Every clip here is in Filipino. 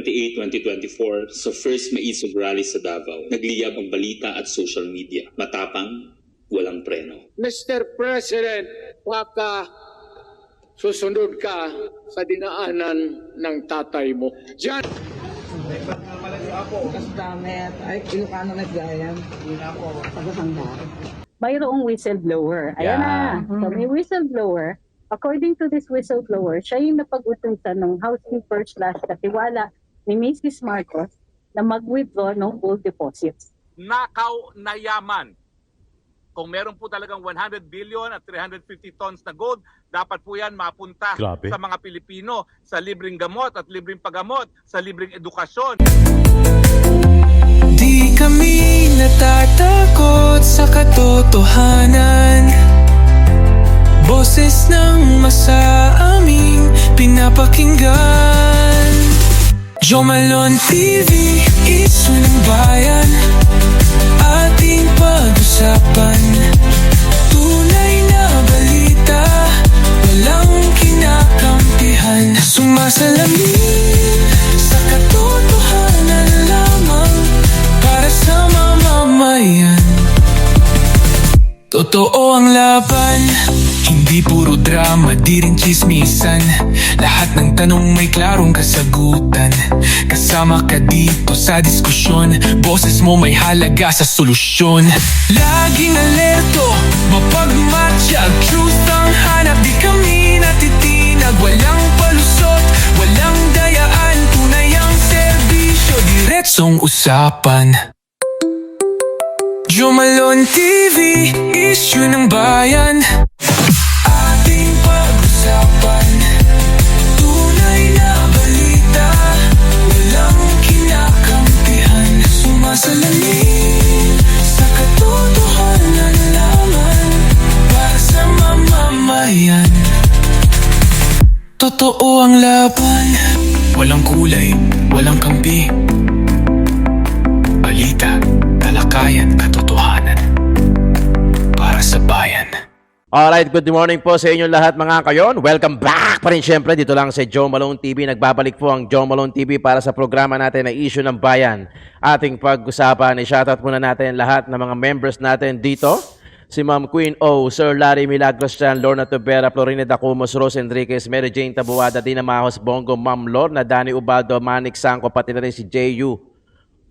2024 sa first Maisog Rally sa Davao, nagliyab ang balita at social media. Matapang, walang preno. Mr. President, baka susunod ka sa dinaanan ng tatay mo. Diyan! Ay, Ilocano na gayan. Mayroong whistleblower. Ayan na. So may whistleblower. According to this whistleblower, siya yung napag-utusan ng housekeeper/katiwala ni Mrs. Marcos na mag-withdraw ng gold deposits. Nakaw na yaman. Kung meron po talagang 100 billion at 350 tons na gold, dapat po yan mapunta sa mga Pilipino sa libreng gamot at libreng paggamot, sa libreng edukasyon. Di kami natatakot sa katotohanan. Boses ng masa aming pinapakinggan. Jomalon TV, isu ng bayan. Ating pag-usapan. Tunay na balita, walang kinakampihan. Sumasalamin sa katotohanan lamang para sa mamamayan. Totoo ang laban, hindi puro drama, di rin chismisan. Lahat ng tanong may klarong kasagutan. Kasama ka dito sa diskusyon, boses mo may halaga sa solusyon. Laging alerto, mapagmatsyag, truth ang hanap. Di kami natitinag, walang palusot, walang dayaan. Tunay ang serbisyo, diretsong usapan. Jomalon TV, issue ng bayan. Ating pag-usapan. Tunay na balita, walang kinakampihan. Sumasalamin sa katotohanan lamang para sa mamamayan. Totoo ang laban, walang kulay, walang kampi. Balita, talakayan, katotohanan para sa bayan. Alright, good morning po sa inyo lahat mga kayon. Welcome back pa rin syempre dito lang sa Joe Malone TV. Nagbabalik po ang Joe Malone TV para sa programa natin na Issue ng Bayan. Ating pag-usapan, i-shoutout muna natin lahat ng mga members natin dito. Si Ma'am Queen O, Sir Larry Milagros Chan, Lorna Tobera, Florina Dacumos, Rose Enriquez, Mary Jane Tabuada, Dina Mahos, Bongo, Ma'am Lorna, Danny Ubaldo, Manik Sangko, pati na rin si JU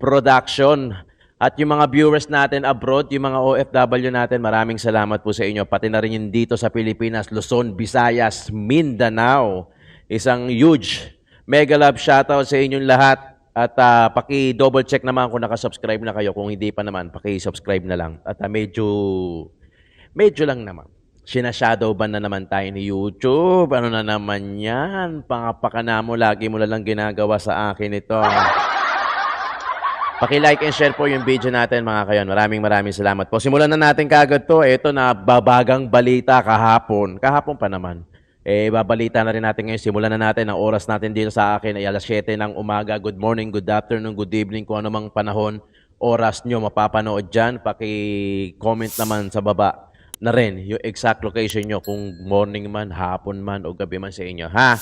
Production. At yung mga viewers natin abroad, yung mga OFW natin, maraming salamat po sa inyo. Pati na rin yung dito sa Pilipinas, Luzon, Visayas, Mindanao. Isang huge mega love shoutout sa inyong lahat. At paki-double check naman kung nakasubscribe na kayo. Kung hindi pa naman, paki-subscribe na lang. At medyo lang naman. Sina-shadow ban na naman tayo ni YouTube. Ano na naman yan? Pangapaka mo, lagi mo lang ginagawa sa akin ito. Paki-like and share po yung video natin mga kayon. Maraming salamat po. Simulan na natin kaagad to. Ito na babagang balita kahapon. Kahapon pa naman. Babalita na rin natin ngayon. Simulan na natin. Ang oras natin dito sa akin ay alas 7 ng umaga. Good morning, good afternoon, good evening. Kung ano mang panahon, oras nyo mapapanood dyan. Paki-comment naman sa baba na rin yung exact location nyo. Kung morning man, hapon man, o gabi man sa inyo. Ha?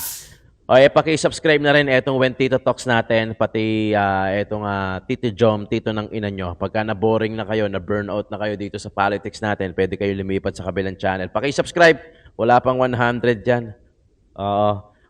O, paki-subscribe na rin itong When Tito Talks natin, pati itong Tito Jom, Tito ng ina nyo. Pagka na-boring na kayo, na-burnout na kayo dito sa politics natin, pwede kayo lumipat sa kabilang channel. Paki-subscribe, wala pang 100 dyan.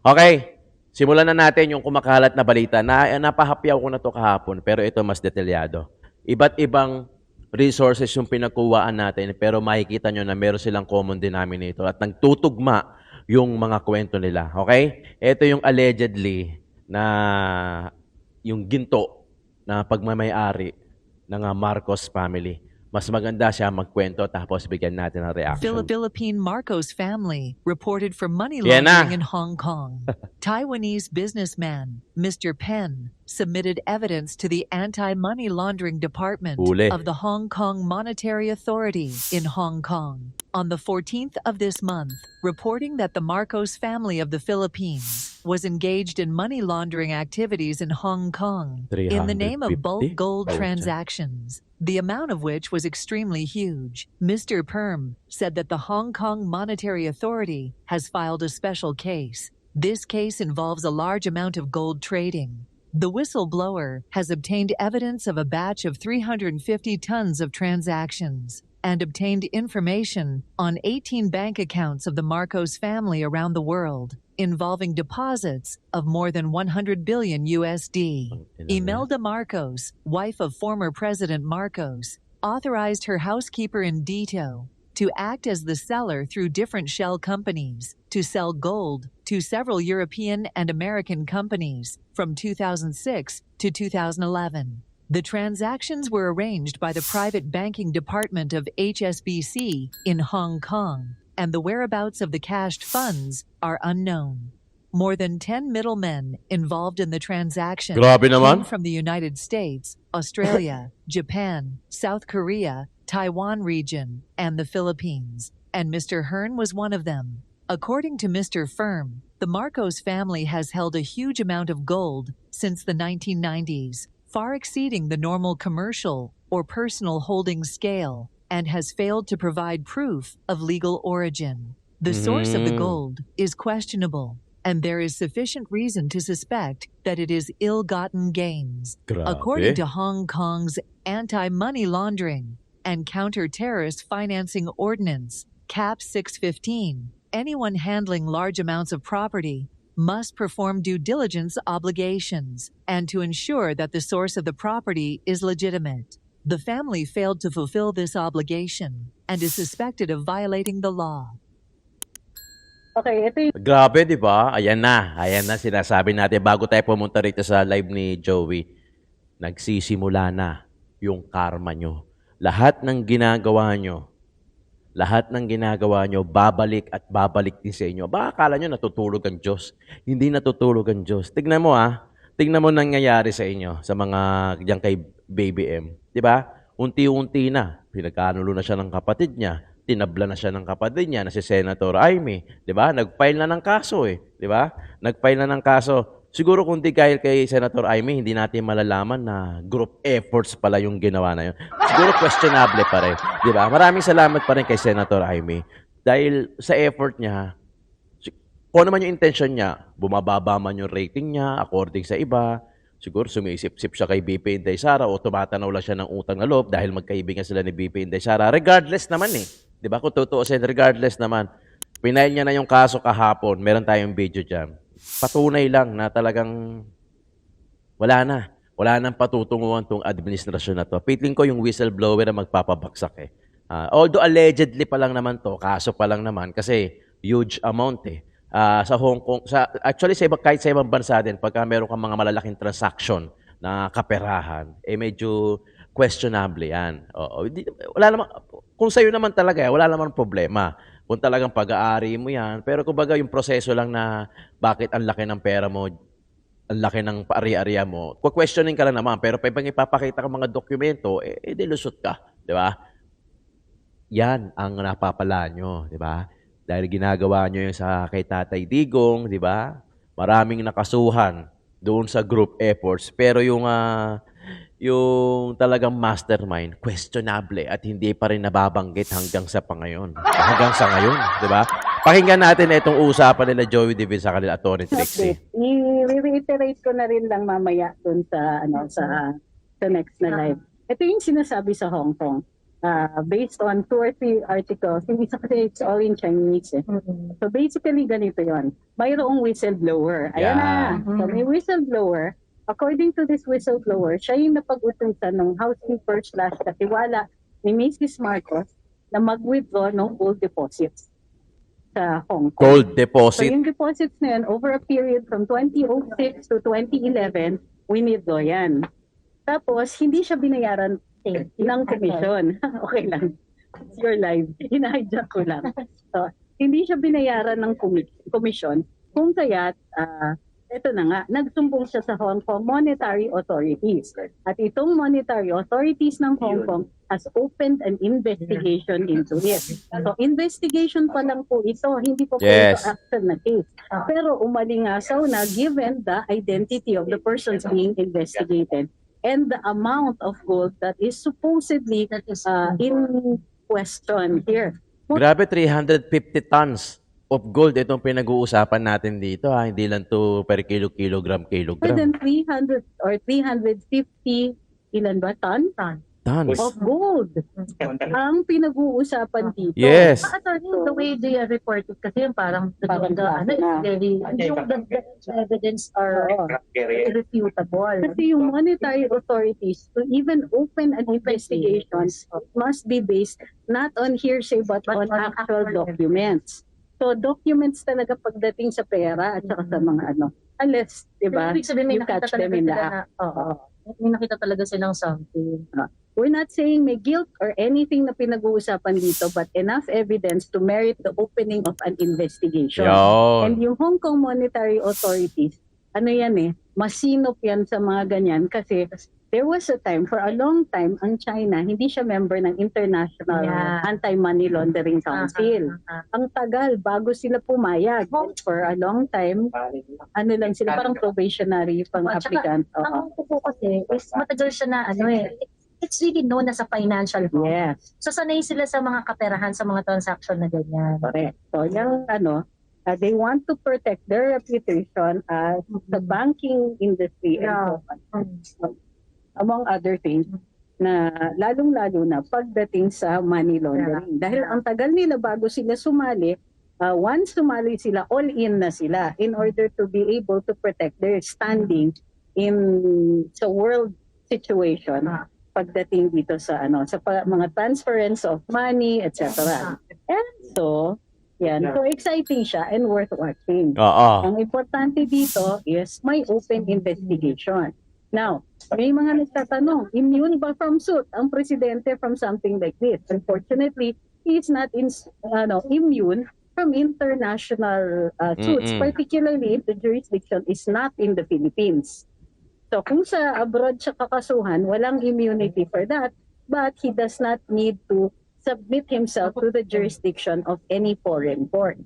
Okay, simulan na natin yung kumakalat na balita. Napahapyaw ko na to kahapon, pero ito mas detalyado. Iba't ibang resources yung pinagkuwaan natin, pero makikita nyo na meron silang common denominator at nagtutugma yung mga kwento nila. Okay? Ito yung allegedly na yung ginto na pagmamayari ng Marcos family. Mas maganda siya magkwento tapos bigyan natin ng reaction. Philippine Marcos family reported for money laundering in Hong Kong. Taiwanese businessman Mr. Pen submitted evidence to the Anti-Money Laundering Department of the Hong Kong Monetary Authority in Hong Kong on the 14th of this month, reporting that the Marcos family of the Philippines was engaged in money laundering activities in Hong Kong in the name of bulk gold transactions, the amount of which was extremely huge. Mr. Perm said that the Hong Kong Monetary Authority has filed a special case. This case involves a large amount of gold trading. The whistleblower has obtained evidence of a batch of 350 tons of transactions and obtained information on 18 bank accounts of the Marcos family around the world, involving deposits of more than 100 billion USD. Imelda Marcos, wife of former President Marcos, authorized her housekeeper Indito to act as the seller through different shell companies to sell gold to several European and American companies from 2006 to 2011. The transactions were arranged by the private banking department of HSBC in Hong Kong, and the whereabouts of the cashed funds are unknown. More than 10 middlemen involved in the transaction Grabe naman. came from the United States, Australia, Japan, South Korea, Taiwan region, and the Philippines, and Mr. Hearn was one of them. According to Mr. Firm, the Marcos family has held a huge amount of gold since the 1990s, far exceeding the normal commercial or personal holding scale, and has failed to provide proof of legal origin. The source of the gold is questionable, and there is sufficient reason to suspect that it is ill-gotten gains. Grabe. According to Hong Kong's Anti-Money Laundering and Counter-Terrorist Financing Ordinance, CAP 615, anyone handling large amounts of property must perform due diligence obligations and to ensure that the source of the property is legitimate. The family failed to fulfill this obligation and is suspected of violating the law. Okay, ito yung Grabe, di ba? Ayan na. Ayan na sinasabi natin. Bago tayo pumunta rito sa live ni Joey, nagsisimula na yung karma nyo. Lahat ng ginagawa nyo, babalik at babalik din sa inyo. Baka akala nyo natutulog ang Diyos. Hindi natutulog ang Diyos. Tignan mo tignan mo nangyayari sa inyo, sa mga diyan kay Baby M. Di ba? Unti-unti na. Pinagkanulo na siya ng kapatid niya. Tinabla na siya ng kapatid niya na si Senator Amy. Di ba? Nag-file na ng kaso eh. Di ba? Nag-file na ng kaso. Siguro kung di dahil kay Senator Amy, hindi natin malalaman na group efforts pala yung ginawa na yun. Siguro questionable pa rin. Di ba? Maraming salamat pa rin kay Senator Amy. Dahil sa effort niya, kung naman yung intention niya, bumababa man yung rating niya according sa iba, siguro sumisip-sip siya kay BP Inday Sara o tumatanaw lang siya ng utang na loob dahil magkaibigan sila ni BP Inday Sara. Regardless naman eh. Di ba? Kung tutuusin, regardless naman. Pinail niya na yung kaso kahapon. Meron tayong video dyan. Patunay lang na talagang wala na. Wala nang patutunguhan tong administrasyon na to. Piling ko yung whistleblower na magpapabagsak eh. Although allegedly pa lang naman to, kaso pa lang naman kasi huge amount eh. Sa Hong Kong, actually kahit sa ibang bansa din, pagka meron kang mga malalaking transaction na kaperahan, eh medyo questionable yan. Wala naman, kung sa'yo naman talaga, wala naman problema. Kung talagang pag-aari mo yan. Pero kumbaga yung proseso lang na bakit ang laki ng pera mo, ang laki ng paari-ariya mo, questioning ka lang naman. Pero pag ipapakita ka mga dokumento, dilusot ka. Di ba? Yan ang napapala nyo. Di ba? Dahil ginagawa nyo yung sa kay Tatay Digong, di ba? Maraming nakasuhan doon sa group efforts. Pero yung talagang mastermind, questionable at hindi pa rin nababanggit hanggang sa ngayon. Hanggang sa ngayon, di ba? Pakinggan natin itong usapan nila Joey Divin sa kanila Atty. Trixie. I-reiterate ko na rin lang mamaya dun sa next na live. Ito yung sinasabi sa Hong Kong. Based on 2 or 3 articles, hindi sa kasi it's all in Chinese. Eh. So basically, ganito yon. Mayroong whistleblower. Ayan na. So may whistleblower. According to this whistleblower, siya yung napag-utusan ng housekeeper/katiwala ni Mrs. Marcos na mag-withdraw ng gold deposits sa Hong Kong. Gold deposit. So yung deposits na yun, over a period from 2006 to 2011, withdraw yan. Tapos, hindi siya binayaran ng komisyon. Okay lang. It's your live. Hina-hijack ko lang. So, hindi siya binayaran ng komisyon. Kung kaya't, ito na nga, nagsumbong siya sa Hong Kong Monetary Authorities. At itong monetary authorities ng Hong Kong has opened an investigation into it. So, investigation pa lang po ito, hindi po ito action na case. Pero umalingasaw na given the identity of the persons being investigated and the amount of gold that is supposedly in question here. Grabe, 350 tons. of gold itong pinag-uusapan natin dito ha. Hindi lang to per More kilogram. than 300 or 350 ilan ba? Tons Tons. of gold. Ang pinag-uusapan dito. Yes. Attorney, the way they are reported kasi yung parang Parang very, yung the evidence are irrefutable. Kasi yung monetary authorities to even open an investigation must be based not on hearsay but on actual documents. So documents talaga pagdating sa pera at saka sa mga ano. Unless, di ba, Ibig sabihin, may you nakita catch them talaga in the sila act. na, oo. May nakita talaga silang something. We're not saying may guilt or anything na pinag-uusapan dito but enough evidence to merit the opening of an investigation. And Yun. yung Hong Kong Monetary Authorities, ano yan masinop yan sa mga ganyan kasi there was a time, for a long time, ang China, hindi siya member ng International Anti-Money Laundering Council. Ang tagal, bago sila pumayag. For a long time, ano lang sila, parang probationary pang applicant. Ang po kasi is matagal siya na it's really known as a financial fraud. Yes. So sanay sila sa mga kaperahan sa mga transaction na ganyan. Correct. So yung they want to protect their reputation as the banking industry and so on. Among other things na lalong-lalo na pagdating sa money laundering. Dahil ang tagal nila bago sila sumali, once sumali sila, all in na sila in order to be able to protect their standing in sa world situation pagdating dito sa mga transference of money, etc. And so, so exciting siya and worth watching. Ang importante dito is may open investigation. Now, may mga nagtatanong, immune ba from suit ang presidente from something like this? Unfortunately, he is not immune from international suits, particularly if the jurisdiction is not in the Philippines. So kung sa abroad siya kakasuhan, walang immunity for that, but he does not need to submit himself to the jurisdiction of any foreign court.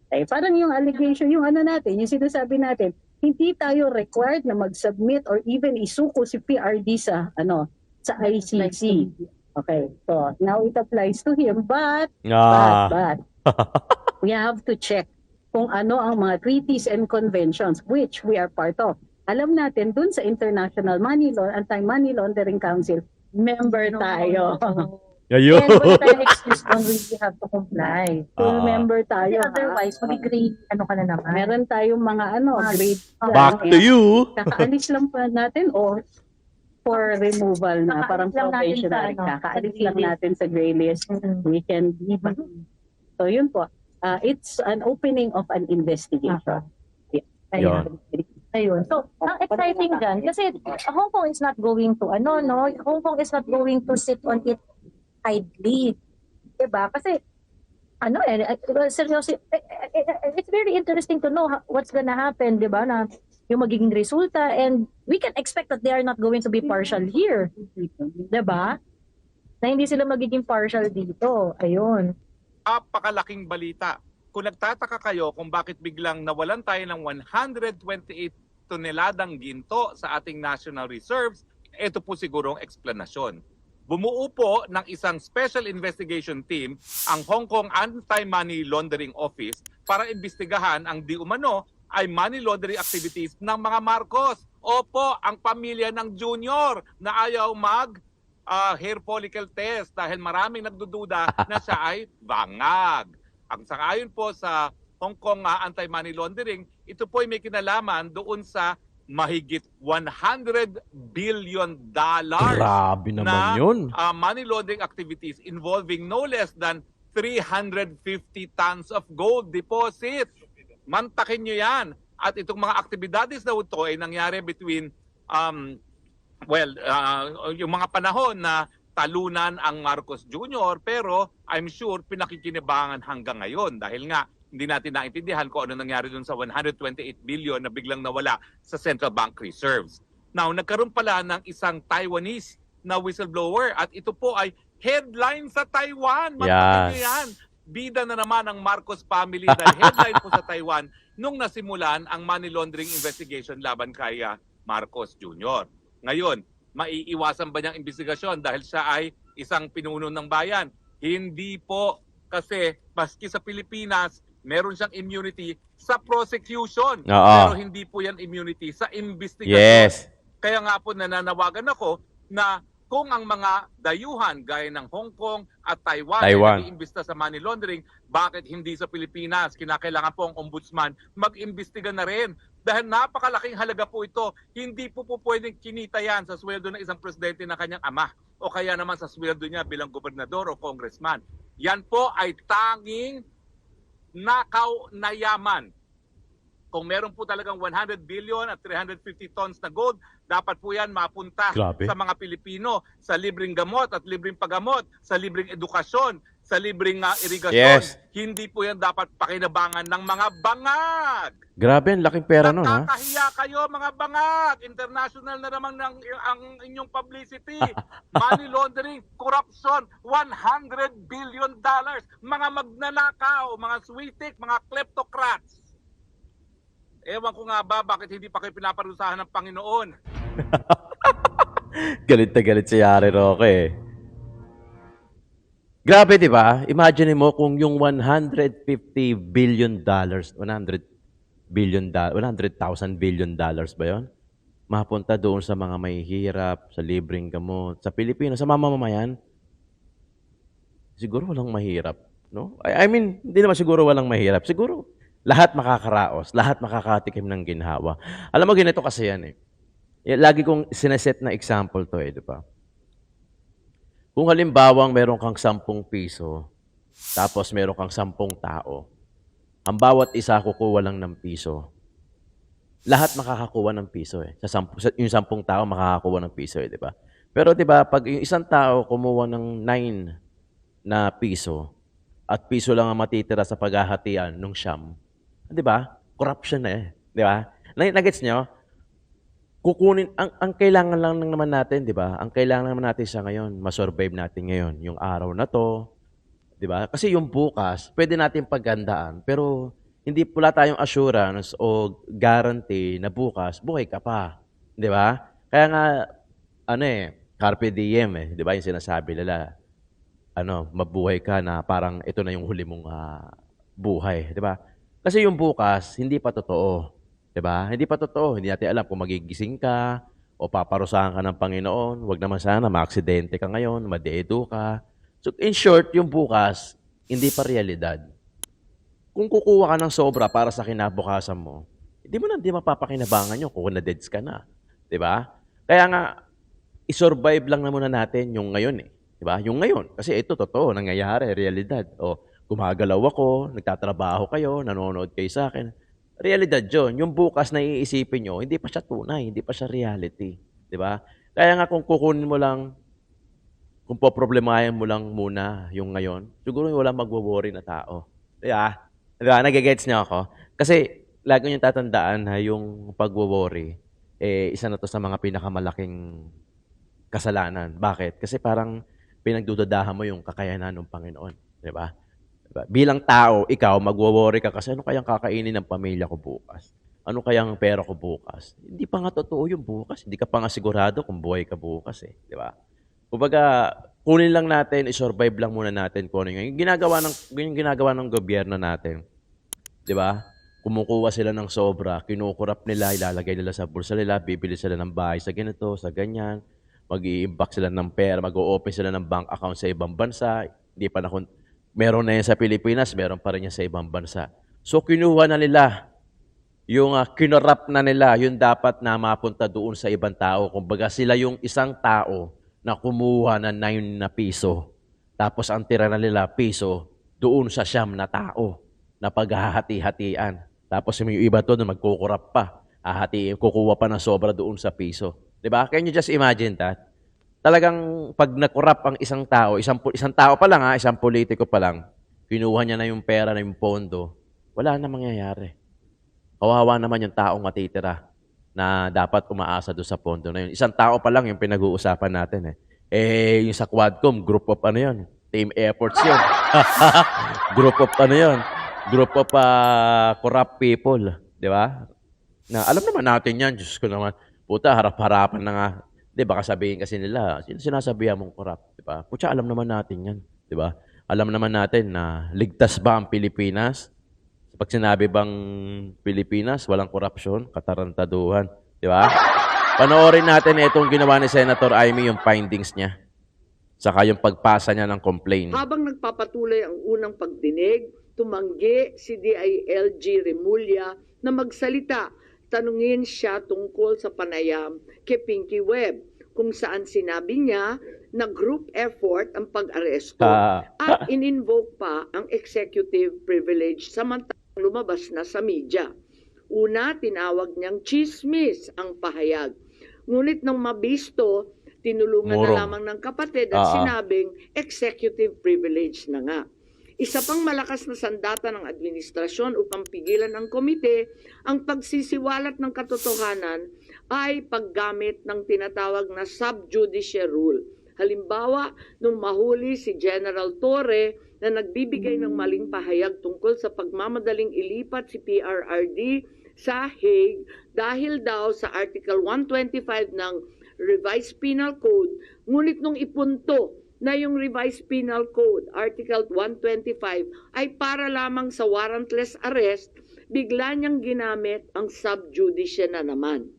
Parang yung allegation, yung yung sinasabi natin, hindi tayo required na mag-submit or even isuko si PRD sa ICC. Okay, so now it applies to him, but we have to check kung ano ang mga treaties and conventions which we are part of. Alam natin, dun sa International Anti-Money Laundering Council, member tayo. Ayun. And what tayo excuse when we have to comply. Full member tayo. Otherwise, mag-grade, ka na naman. Meron tayong mga grade. Back to you. Kakaalis lang pa natin o for removal na, parang Kakaalis lang natin probationary. sa, Kakaalis sa lang natin sa gray list. We can be. So yun po. It's an opening of an investigation. Ayun. So, ang exciting dyan, kasi Hong Kong is not going to, Hong Kong is not going to sit on it idly. Diba? Kasi, seryoso, it's very interesting to know what's gonna happen, diba? Na yung magiging resulta, and we can expect that they are not going to be partial here. Diba? Na hindi sila magiging partial dito. Ayun. Napakalaking balita. Kung nagtataka kayo kung bakit biglang nawalan tayo ng 128 toneladang ginto sa ating national reserves, ito po sigurong eksplanasyon. Bumuo po ng isang special investigation team ang Hong Kong Anti-Money Laundering Office para imbestigahan ang di umano ay money laundering activities ng mga Marcos. Opo, ang pamilya ng Junior na ayaw hair follicle test dahil maraming nagdududa na siya ay bangag. Ang sangayon po sa Hong Kong Anti-Money Laundering, ito po ay may kinalaman doon sa mahigit $100 billion Grabe naman yun. Money laundering activities involving no less than 350 tons of gold deposit. Mantakin nyo yan. At itong mga aktibidades na ito ay nangyari between yung mga panahon na talunan ang Marcos Jr. pero I'm sure pinakikinabangan hanggang ngayon dahil nga hindi natin naintindihan kung ano nangyari dun sa 128 billion na biglang nawala sa central bank reserves. Now, nagkaroon pala ng isang Taiwanese na whistleblower at ito po ay headline sa Taiwan. Mantakin nyo yan. Bida na naman ang Marcos family dahil headline po sa Taiwan nung nasimulan ang money laundering investigation laban kay Marcos Jr. Ngayon, maiiwasan ba niyang investigasyon dahil siya ay isang pinuno ng bayan? Hindi po, kasi maski sa Pilipinas, meron siyang immunity sa prosecution. Oo. Pero hindi po yan immunity sa investigation. Yes. Kaya nga po nananawagan ako na kung ang mga dayuhan gaya ng Hong Kong at Taiwan, ay nag-iimbesta sa money laundering, bakit hindi sa Pilipinas? Kinakailangan po ang ombudsman mag-imbestiga na rin. Dahil napakalaking halaga po ito, hindi po pwedeng kinita yan sa sweldo ng isang presidente ng kanyang ama o kaya naman sa sweldo niya bilang gobernador o congressman. Yan po ay tanging nakaw na yaman. Kung meron po talagang 100 billion at 350 tons na gold, dapat po yan mapunta sa mga Pilipino sa libreng gamot at libreng paggamot, sa libreng edukasyon, sa libreng irigasyon. Yes. Hindi po yan dapat pakinabangan ng mga bangag. Grabe, ang laking pera nun, ha? Nakakahiya kayo mga bangag. International na naman ang inyong publicity. Money laundering, corruption, $100 billion. Mga magnanakaw, mga switik, mga kleptocrats. Ewan ko nga ba, bakit hindi pa kayo pinaparusahan ng Panginoon? Galit na galit si Yari Roque. Grabe, di ba? Imagine mo kung yung $150 billion, 100,000 billion dollars ba yun? Mapunta doon sa mga mahihirap, sa libreng gamot, sa Pilipinas, sa mamamayan. Siguro walang mahirap, no? I mean, hindi naman siguro walang mahirap. Siguro lahat makakaraos, lahat makakatikim ng ginhawa. Alam mo, ganito kasi yan eh. Lagi kong sineset na example to eh, di ba? Kung halimbawang meron kang 10 piso, tapos meron kang 10 tao, ang bawat isa kukuha lang ng piso. Lahat makakakuha ng piso eh. Yung 10 tao makakakuha ng piso eh, di ba? Pero di ba, pag yung isang tao kumuha ng 9 na piso, at piso lang ang matitira sa paghahatian ng siyam, di ba? Corruption na eh. Di ba? Nagets nyo? Kukunin, ang kailangan lang naman natin, di ba? Ang kailangan naman natin sa ngayon, masurvive natin ngayon, yung araw na to, di ba? Kasi yung bukas, pwede natin paggandaan, pero hindi pula tayong assurance o guarantee na bukas, buhay ka pa. Di ba? Kaya nga, carpe diem eh. Di ba? Yung sinasabi nila, mabuhay ka na parang ito na yung huli mong buhay. Di ba? Kasi yung bukas, hindi pa totoo. Diba? Hindi pa totoo. Hindi natin alam kung magigising ka o paparusahan ka ng Panginoon. Huwag naman sana maaksidente ka ngayon, madeedo ka. So, in short, yung bukas, hindi pa realidad. Kung kukuha ka ng sobra para sa kinabukasan mo, hindi mo na mapapakinabangan yun kung na-deads ka na. Diba? Kaya nga, isurvive lang na muna natin yung ngayon eh. Diba? Yung ngayon. Kasi ito, totoo, nangyayari, realidad. O, gumagalaw ako, nagtatrabaho kayo, nanonood kayo sa akin. Realidad yun. Yung bukas na iisipin nyo, hindi pa siya tunay, hindi pa siya reality. Diba? Kaya nga kung kukunin mo lang, kung poproblemahin mo lang muna yung ngayon, siguro wala magwo-worry na tao. Diba? Diba? Nagigets niyo ako? Kasi lagi nyo tatandaan na yung pagwo-worry, isa na to sa mga pinakamalaking kasalanan. Bakit? Kasi parang pinagdududahan mo yung kakayanan ng Panginoon. Diba? Bilang tao, ikaw, magwo-worry ka kasi ano kayang kakainin ng pamilya ko bukas? Ano kayang pera ko bukas? Hindi pa nga totoo yung bukas. Hindi ka pa nga sigurado kung buhay ka bukas eh. Di ba? Kumbaga, kunin lang natin, i-survive lang muna natin kung ano yung ginagawa ng gobyerno natin. Di ba? Kumukuha sila ng sobra, kinukurap nila, ilalagay nila sa bulsa nila, bibili sila ng bahay sa ganito, sa ganyan, mag-i-imbak sila ng pera, mag-o-open sila ng bank account sa ibang bansa, hindi pa meron na yan sa Pilipinas, meron pa rin yan sa ibang bansa. So, kinuha na nila, yung kinurap na nila, yung dapat na mapunta doon sa ibang tao. Kumbaga, sila yung isang tao na kumuha ng 9 na piso. Tapos, ang tira na nila piso doon sa 9 na tao na paghahati-hatian. Tapos, yung iba doon na magkukurap pa. Kukuha pa ng sobra doon sa piso. Diba? Can you just imagine that? Talagang pag nakurap ang isang tao, isang tao pa lang isang politiko pa lang, kinuha niya na yung pera na yung pondo, wala na mangyayari. Kawawa naman yung taong matitira na dapat umaasa doon sa pondo na yun. Isang tao pa lang yung pinag-uusapan natin eh. Yung sa Quadcom, group of team efforts yun. Group of group of corrupt people. Di ba? Na, alam naman natin yan, Diyos ko naman, puta, harap-harapan na nga. Di ba, sabihin kasi nila, sinasabihan mong corrupt, di ba? Putya, alam naman natin yan, di ba? Alam naman natin na ligtas ba ang Pilipinas Pag sinabi bang Pilipinas, walang korupsyon, katarantaduhan. Di ba? Panoorin natin itong ginawa ni Senator Amy, yung findings niya. Saka yung pagpasa niya ng complaint. Habang nagpapatuloy ang unang pagdinig, tumanggi si DILG Remulla na magsalita. Tanungin siya tungkol sa panayam kay Pinky Webb, kung saan sinabi niya na group effort ang pag-aresto at in-invoke pa ang executive privilege samantalang lumabas na sa media. Una, tinawag niyang chismis ang pahayag. Ngunit nang mabisto, tinulungan na lamang ng kapatid at sinabing executive privilege na nga. Isa pang malakas na sandata ng administrasyon upang pigilan ng komite ang pagsisiwalat ng katotohanan ay paggamit ng tinatawag na sub-judice rule. Halimbawa, nung mahuli si General Torre na nagbibigay ng maling pahayag tungkol sa pagmamadaling ilipat si PRRD sa Hague dahil daw sa Article 125 ng Revised Penal Code, ngunit nung ipunto na yung Revised Penal Code, Article 125, ay para lamang sa warrantless arrest, bigla niyang ginamit ang sub-judice na naman.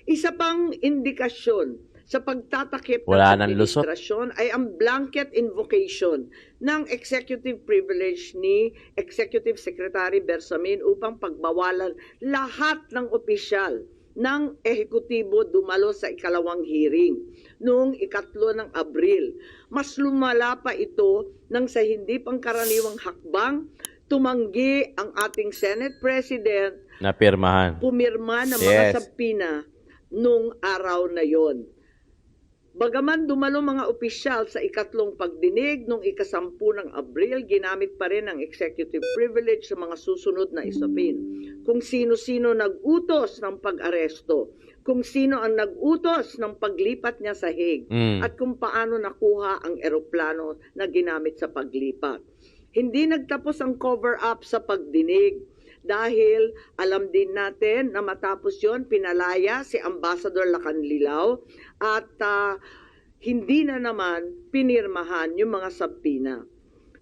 Isa pang indikasyon sa pagtatakip ng administrasyon ay ang blanket invocation ng executive privilege ni Executive Secretary Bersamin upang pagbawalan lahat ng opisyal ng ehekutibo dumalo sa ikalawang hearing noong 3 ng Abril. Mas lumala pa ito nang sa hindi pangkaraniwang hakbang, tumanggi ang ating Senate President na pumirma ng mga sabpina noong araw na yon. Bagaman dumalo mga opisyal sa 3 pagdinig noong 10 ng Abril, ginamit pa rin ang executive privilege sa mga susunod na isapin. Kung sino-sino nag-utos ng pag-aresto, kung sino ang nag-utos ng paglipat niya sa Hague, at kung paano nakuha ang eroplano na ginamit sa paglipat. Hindi nagtapos ang cover-up sa pagdinig dahil alam din natin na matapos yon pinalaya si Ambassador Lacanlilao at hindi na naman pinirmahan yung mga sabpina.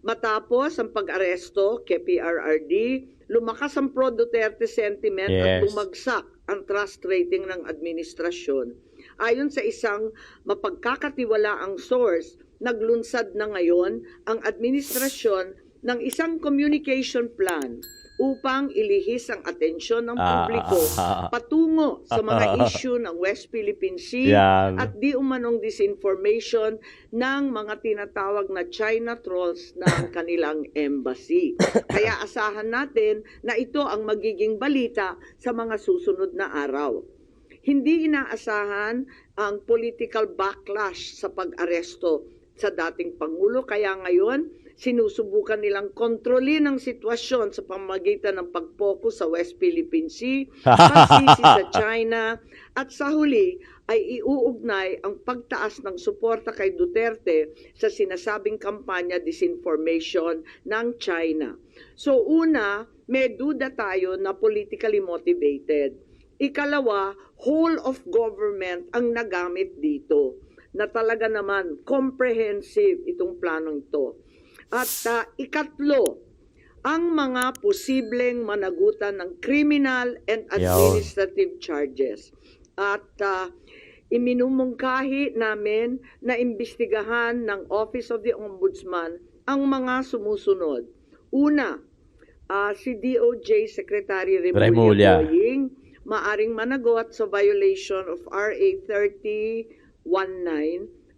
Matapos ang pag-aresto kay PRRD, lumakas ang pro-Duterte sentiment at bumagsak ang trust rating ng administrasyon. Ayon sa isang mapagkakatiwalaang source, naglunsad na ngayon ang administrasyon ng isang communication plan upang ilihis ang atensyon ng publiko patungo sa mga issue ng West Philippine Sea at di umanong disinformation ng mga tinatawag na China trolls ng kanilang embassy. Kaya asahan natin na ito ang magiging balita sa mga susunod na araw. Hindi inaasahan ang political backlash sa pag-aresto sa dating Pangulo, kaya ngayon sinusubukan nilang kontrolin ang sitwasyon sa pamamagitan ng pag-focus sa West Philippine Sea, pagsisi sa China, at sa huli ay iuugnay ang pagtaas ng suporta kay Duterte sa sinasabing kampanya disinformation ng China. So una, may duda tayo na politically motivated. Ikalawa, whole of government ang nagamit dito na talaga naman comprehensive itong planong ito. At ikatlo, ang mga posibleng managutan ng criminal and administrative charges. At iminumungkahi namin na imbestigahan ng Office of the Ombudsman ang mga sumusunod. Una, si DOJ Secretary Remulla maaring managot sa violation of RA 3019,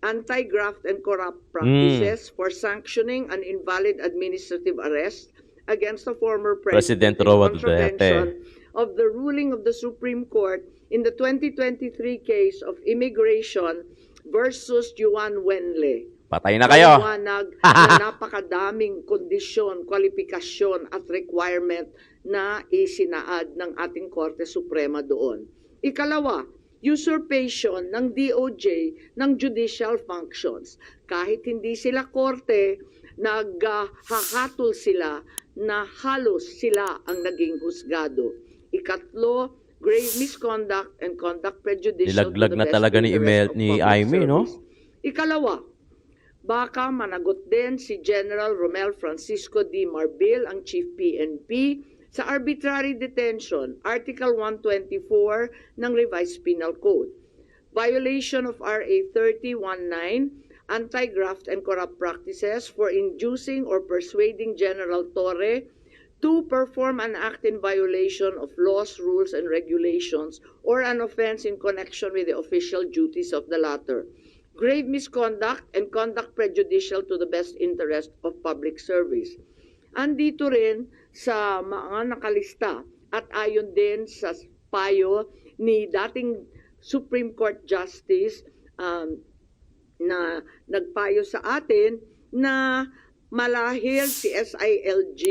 Anti-Graft and Corrupt Practices for sanctioning an invalid administrative arrest against the former President in contravention of the ruling of the Supreme Court in the 2023 case of immigration versus Juan Wenle. Patay na kayo. Liwanag na napakadaming kondisyon, kwalifikasyon at requirement na isinaad ng ating Korte Suprema doon. Ikalawa, usurpation ng DOJ ng judicial functions. Kahit hindi sila korte, naghahatol sila na halos sila ang naging husgado. Ikatlo, grave misconduct and conduct prejudicial Nilaglag na talaga ni Amy, no? Ikalawa, Baka managot din si General Romel Francisco D. Marbil, ang Chief PNP, sa arbitrary detention, Article 124 ng Revised Penal Code. Violation of RA 3019, Anti-Graft and Corrupt Practices for inducing or persuading General Torre to perform an act in violation of laws, rules, and regulations or an offense in connection with the official duties of the latter. Grave misconduct and conduct prejudicial to the best interest of public service. Andito rin sa mga nakalista at ayon din sa payo ni dating Supreme Court Justice na nagpayo sa atin na malahil si SILG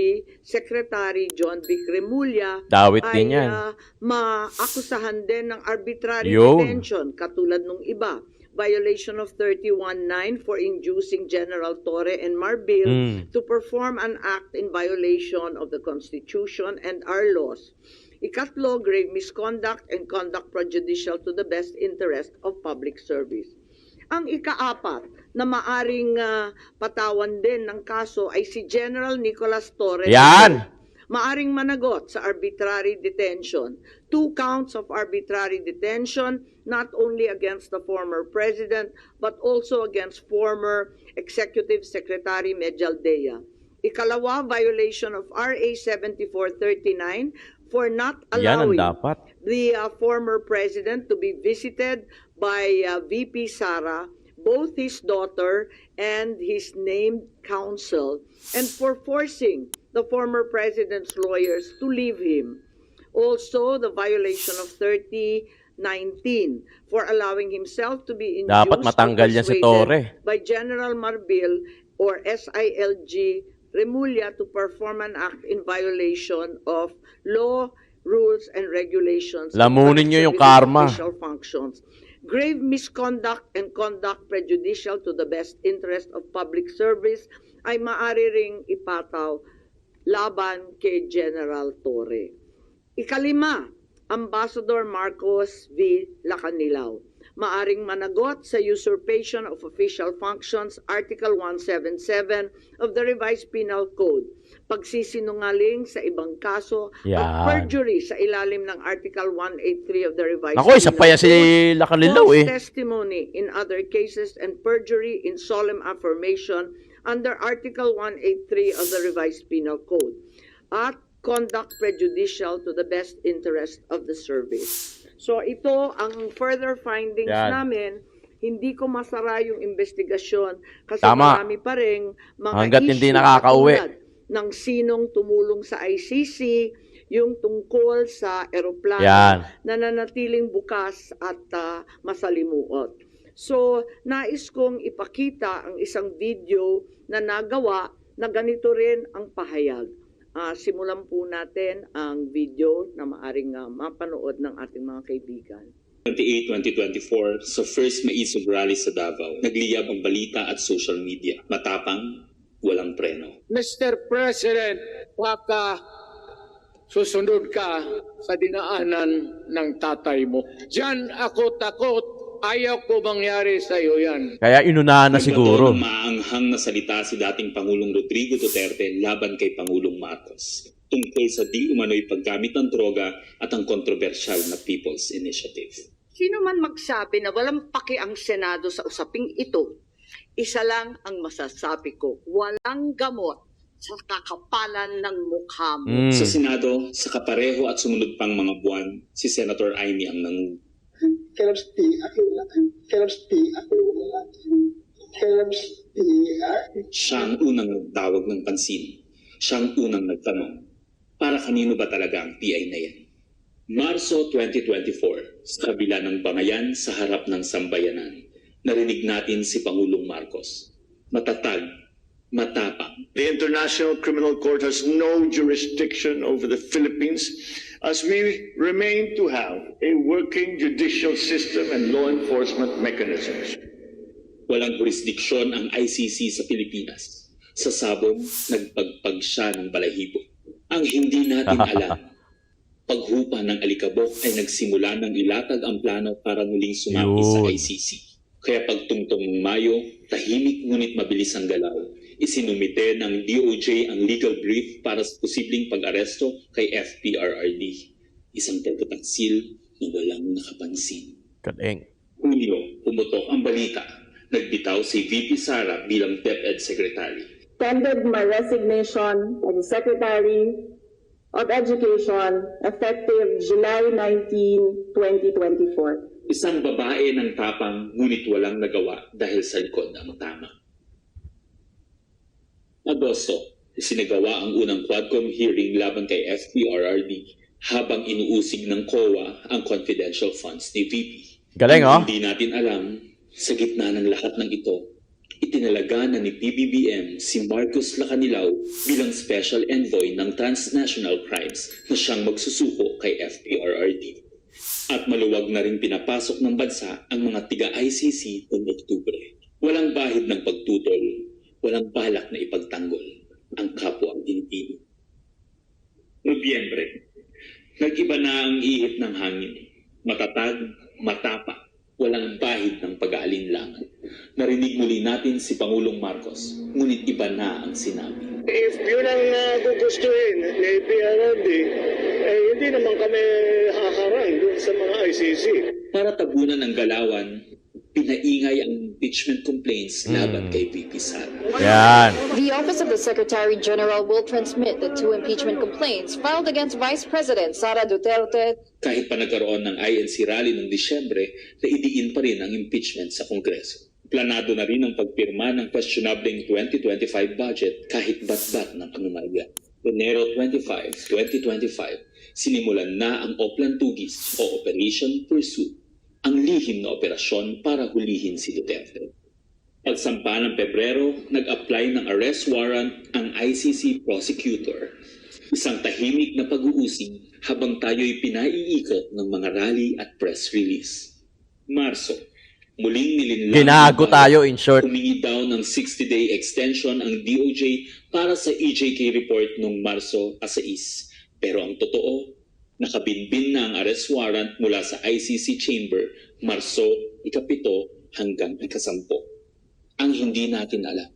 Secretary John Vic Remulla Dawit ay din yan. maakusahan din ng arbitrary Yun. detention katulad nung iba. Violation of 319 for inducing General Torre and Marbil to perform an act in violation of the Constitution and our laws. Ikatlo, grave misconduct and conduct prejudicial to the best interest of public service. Ang ikaapat na maaring patawan din ng kaso ay si General Nicolas Torre. Yan! Maaring managot sa arbitrary detention. 2 counts of arbitrary detention, not only against the former president, but also against former Executive Secretary Medjaldea. Ikalawa, violation of RA 7439 for not Yan ang allowing dapat. the former president to be visited by VP Sara, both his daughter and his named counsel, and for forcing the former president's lawyers to leave him. Also, the violation of 3019 for allowing himself to be induced Dapat matanggal or niya si persuaded Torre. by General Marbil or SILG Remulla to perform an act in violation of law, rules, and regulations. Lamunin niyo yung with karma. official functions. Grave misconduct and conduct prejudicial to the best interest of public service ay maaari ring ipataw laban kay General Torre. Ikalima, Ambassador Marcos V. Lacanilao. Maaring managot sa usurpation of official functions, Article 177 of the Revised Penal Code, pagsisinungaling sa ibang kaso, Yan. at perjury sa ilalim ng Article 183 of the Revised Ako, isa pa yan si Lacanilao false eh. testimony in other cases, and perjury in solemn affirmation under Article 183 of the Revised Penal Code, at conduct prejudicial to the best interest of the service. So ito ang further findings Yan. namin. Hindi ko masara yung investigasyon kasi Tama. marami pa rin mga Hanggat hindi issue nakakauwi. katulad ng sinong tumulong sa ICC, yung tungkol sa eroplano Yan. na nanatiling bukas at masalimuot. So, nais kong ipakita ang isang video na nagawa na ganito rin ang pahayag. Simulan po natin ang video na maaring mapanood ng ating mga kaibigan. 28-2024, sa first Maisog Rally sa Davao, nagliyab ang balita at social media. Matapang, walang preno. Mr. President, baka susunod ka sa dinaanan ng tatay mo. Diyan ako takot. Ayaw ko mangyari sa iyo yan. Kaya inunahan na Nagbato siguro. ng maanghang na salita si dating Pangulong Rodrigo Duterte laban kay Pangulong Marcos tungkol sa di umano'y paggamit ng droga at ang kontrobersyal na People's Initiative. Sino man magsabi na walang paki ang Senado sa usaping ito, isa lang ang masasabi ko, walang gamot sa kakapalan ng mukha mo. Sa Senado, sa kapareho at sumunod pang mga buwan, si Senator Amy ang nangu. Siya ang unang nagtawag ng pansin. Siya ang unang nagtanong, para kanino ba talaga ang PI na yan? Marso 2024, sa kabila ng bangayan sa harap ng sambayanan, narinig natin si Pangulong Marcos. Matatag, matapang. The International Criminal Court has no jurisdiction over the Philippines as we remain to have a working judicial system and law enforcement mechanisms. Walang jurisdiksyon ang ICC sa Pilipinas. Sa sabong, nagpagpag siya ng balahibo. Ang hindi natin alam, paghupa ng alikabok ay nagsimula ng ilatag ang plano para muling sumaki sa Yun. ICC. Kaya pagtungtong Mayo, tahimik ngunit mabilis ang galaw. Isinumite ng DOJ ang legal brief para sa posibleng pag-aresto kay FPRRD. Isang pagtataksil na walang nakapansin. Galing. Hulyo, pumutok ang balita. Nagbitaw si VP Sara bilang DepEd Secretary. Tendered my resignation as the Secretary of Education effective July 19, 2024. Isang babae ng tapang ngunit walang nagawa dahil sa likod ang tama. Agosto, isinagawa ang unang Quadcom hearing laban kay FPRRD habang inuusig ng COA ang confidential funds ni VP. Galing, oh. Hindi natin alam, sa gitna ng lahat ng ito, itinalaga na ni PBBM si Marcos Lacanilao bilang Special Envoy ng Transnational Crimes na siyang magsusuko kay FPRRD. At maluwag na rin pinapasok ng bansa ang mga tiga-ICC noong Oktubre. Walang bahid ng pagtutol, walang balak na ipagtanggol ang kapwa ang Pilipino. Nobyembre, nag-iba na ang ihip ng hangin. Matatag, matapa, walang bahid ng pag-aalinlangan. Narinig muli natin si Pangulong Marcos, ngunit iba na ang sinabi. If yun ang gugustuhin ni PRRD, hindi naman kami haharang dun sa mga ICC. Para tabunan ng galawan, pinaingay ang impeachment complaints laban kay VP Sara. Yan. The Office of the Secretary General will transmit the 2 impeachment complaints filed against Vice President Sara Duterte. Kahit pa nagkaroon ng INC rally noong Disyembre, naidiin pa rin ang impeachment sa Kongreso. Planado na rin ang pagpirma ng questionableng 2025 budget kahit bat-bat ng panumalya. Enero 25, 2025, sinimulan na ang Oplan Tugis o Operation Pursuit, ang lihim na operasyon para hulihin si Duterte. Pagsampa ng Pebrero, nag-apply ng arrest warrant ang ICC prosecutor. Isang tahimik na pag-uusig habang tayo'y pinaiikot ng mga rally at press release. Marso, muling nilinlang Ginago tayo, in short. humingi daw ng 60-day extension ang DOJ para sa EJK report noong Marso 6. Pero ang totoo, nakabinbin na ang arrest warrant mula sa ICC chamber Marso 7 hanggang 10. Ang hindi natin alam,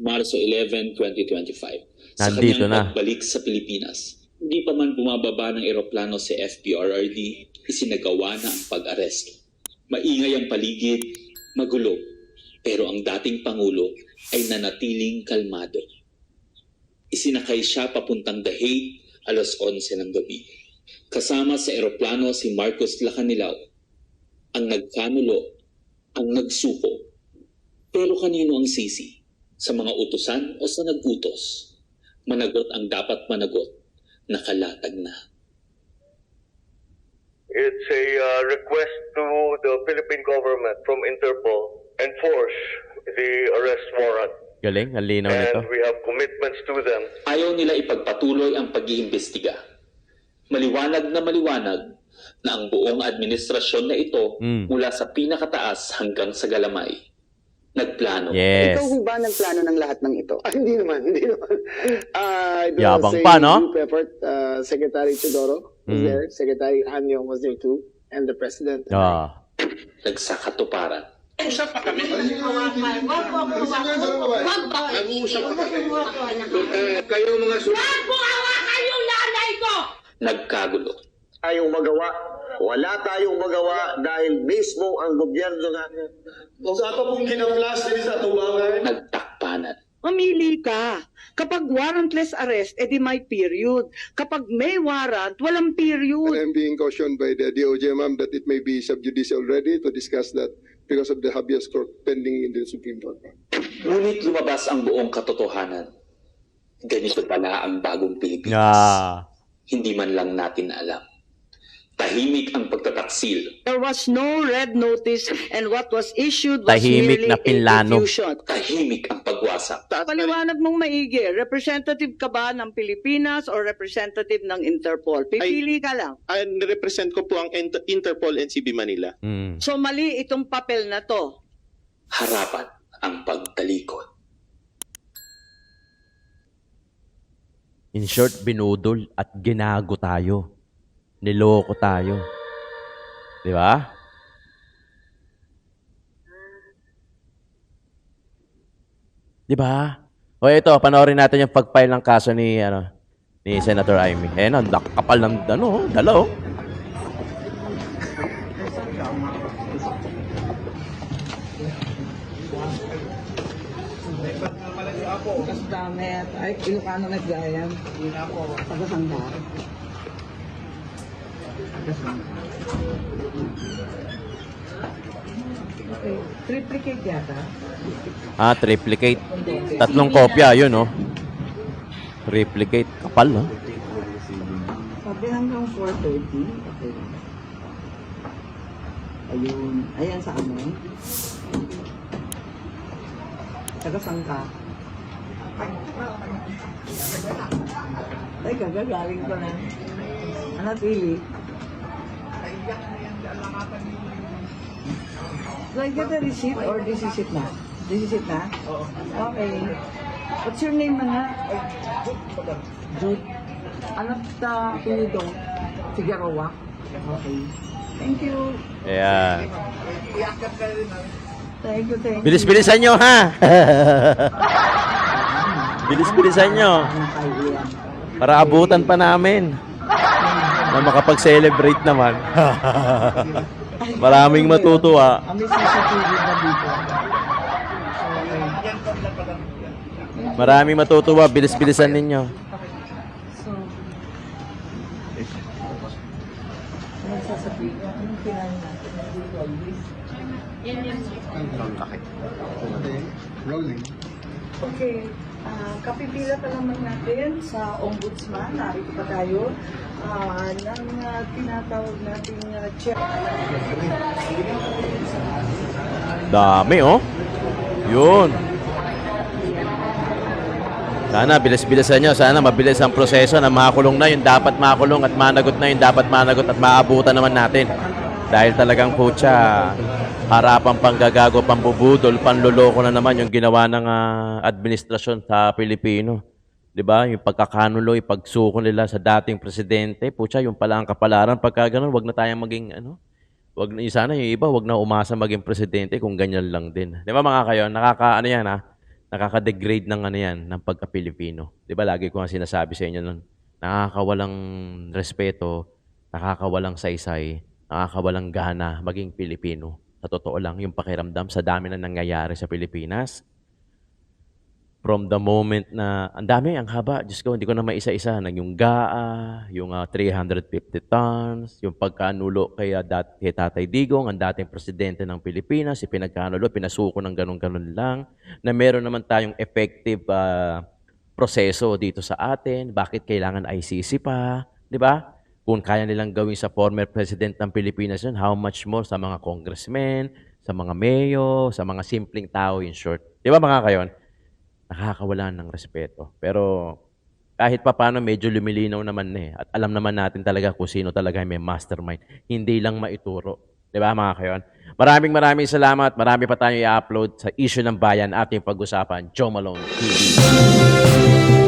Marso 11, 2025, sa Nandito kanyang na. pagbalik sa Pilipinas, hindi pa man bumababa ng eroplano si FPRRD, isinagawa na ang pag-aresto. Maingay ang paligid, magulo, pero ang dating Pangulo ay nanatiling kalmado. Isinakay siya papuntang The Hague, 11:00 ng gabi. Kasama sa eroplano si Marcos Lacanilao, ang nagkanulo, ang nagsuko. Pero kanino ang sisi? Sa mga utusan o sa nag-utos? Managot ang dapat managot, nakalatag na. It's a request to the Philippine government from Interpol enforce the arrest warrant. Galing, ang linaw nito. And we have commitments to them. Ayaw nila ipagpatuloy ang pag-iimbestiga. Maliwanag na ang buong administrasyon na ito mula sa pinakataas hanggang sa galamay. Nagplano. Yes. Ikaw ho ba nagplano ng lahat ng ito? Hindi naman. Yabang pa, no? Group effort, Secretary Chodoro was there, Secretary Anyong was there too, and the President. Ah. Nagsakatuparan. Nagkagulo. Tayong magawa. Wala tayong magawa dahil mismo ang gobyerno natin. Sa ito pong kinaplas din sa tubangan. Nagtakpanan. Mamili ka. Kapag warrantless arrest, edi may period. Kapag may warrant, walang period. I'm being cautioned by the DOJ, ma'am, that it may be sub judice already to discuss that because of the habeas corpus pending in the Supreme Court. Ngunit lumabas ang buong katotohanan. Ganito pala ang bagong Pilipinas. Ah. Hindi man lang natin alam. Tahimik ang pagtataksil. There was no red notice and what was issued was Tahimik merely na a pinlano. diffusion. Tahimik ang pagwasak. Paliwanag mong maigi, representative ka ba ng Pilipinas or representative ng Interpol? Pipili ka lang. represent ko po ang Interpol NCB Manila. So mali itong papel na to. Harapan ang pagtalikod. In short, binudol at ginago tayo. Niloko tayo. Di ba? Di ba? O ito, panoorin natin yung pag-file ng kaso ni Senator Amy. Nakakapal ng dalaw. Basta met, ay Ilocano met gayam. Tagasangga. Okay, triplicate yata. Triplicate. 3 kopya, yun, no? Triplicate. Kapal, no? Sabi hanggang 4:30. Okay. Ayun. Ayan sa ano. Tagasangga. Ay, kagagaling ko na. Ano, pili? Do I get a receipt or this is it na? This is it na? Okay. What's your name mga? Jude. Anak ta pinidong Figueroa. Okay. Thank you. Ayan. Thank you. Bilis-bilisan nyo, ha? Bilis-bilisan nyo. Para abutan pa namin. Na makapag-celebrate naman. Maraming matutuwa. Maraming matutuwa. Bilis-bilisan ninyo. Okay. Kapipila pa naman natin sa ombudsman. Narito pa tayo. Ng tinatawag natin check. Dami, oh. Yun. Sana bilis-bilisan nyo. Sana mabilis ang proseso na makulong na yung dapat makulong at managot na yung dapat managot at maabutan naman natin. Dahil talagang putya, harapang panggagago, pambubudol, panloloko na naman yung ginawa ng administrasyon sa Pilipino. 'Di ba? Yung pagkakanulo, yung pagsuko nila sa dating presidente, putya, yung pala ang kapalaran. Pagka ganun, wag na tayong maging sana yung iba, wag na umasa maging presidente kung ganyan lang din. 'Di ba mga kayo? Nakaka-degrade ng ng pagka-Pilipino. 'Di ba? Lagi ko nga sinasabi sa inyo nun, nakakawalang respeto, nakakawalang saysay, nakakawalang gana maging Pilipino. Sa totoo lang, yung pakiramdam sa dami na nangyayari sa Pilipinas. From the moment na, ang haba, Diyos ko, hindi ko na maisa-isa. Yung GAA, yung 350 tons, yung pagkanulo kay Tatay Digong, ang dating presidente ng Pilipinas, pinagkanulo, pinasuko ng ganun-ganun lang, na meron naman tayong effective proseso dito sa atin. Bakit kailangan ICC pa? Di ba? Kung kaya nilang gawin sa former president ng Pilipinas yun, how much more sa mga congressmen, sa mga mayo, sa mga simpleng tao in short. Di ba mga kayon? Nakakawalan ng respeto. Pero kahit pa paano medyo lumilinaw naman At alam naman natin talaga kung sino talaga may mastermind. Hindi lang maituro. Di ba mga kayon? Maraming salamat. Marami pa tayo i-upload sa Issue ng Bayan ating pag-usapan. Joe Malone TV.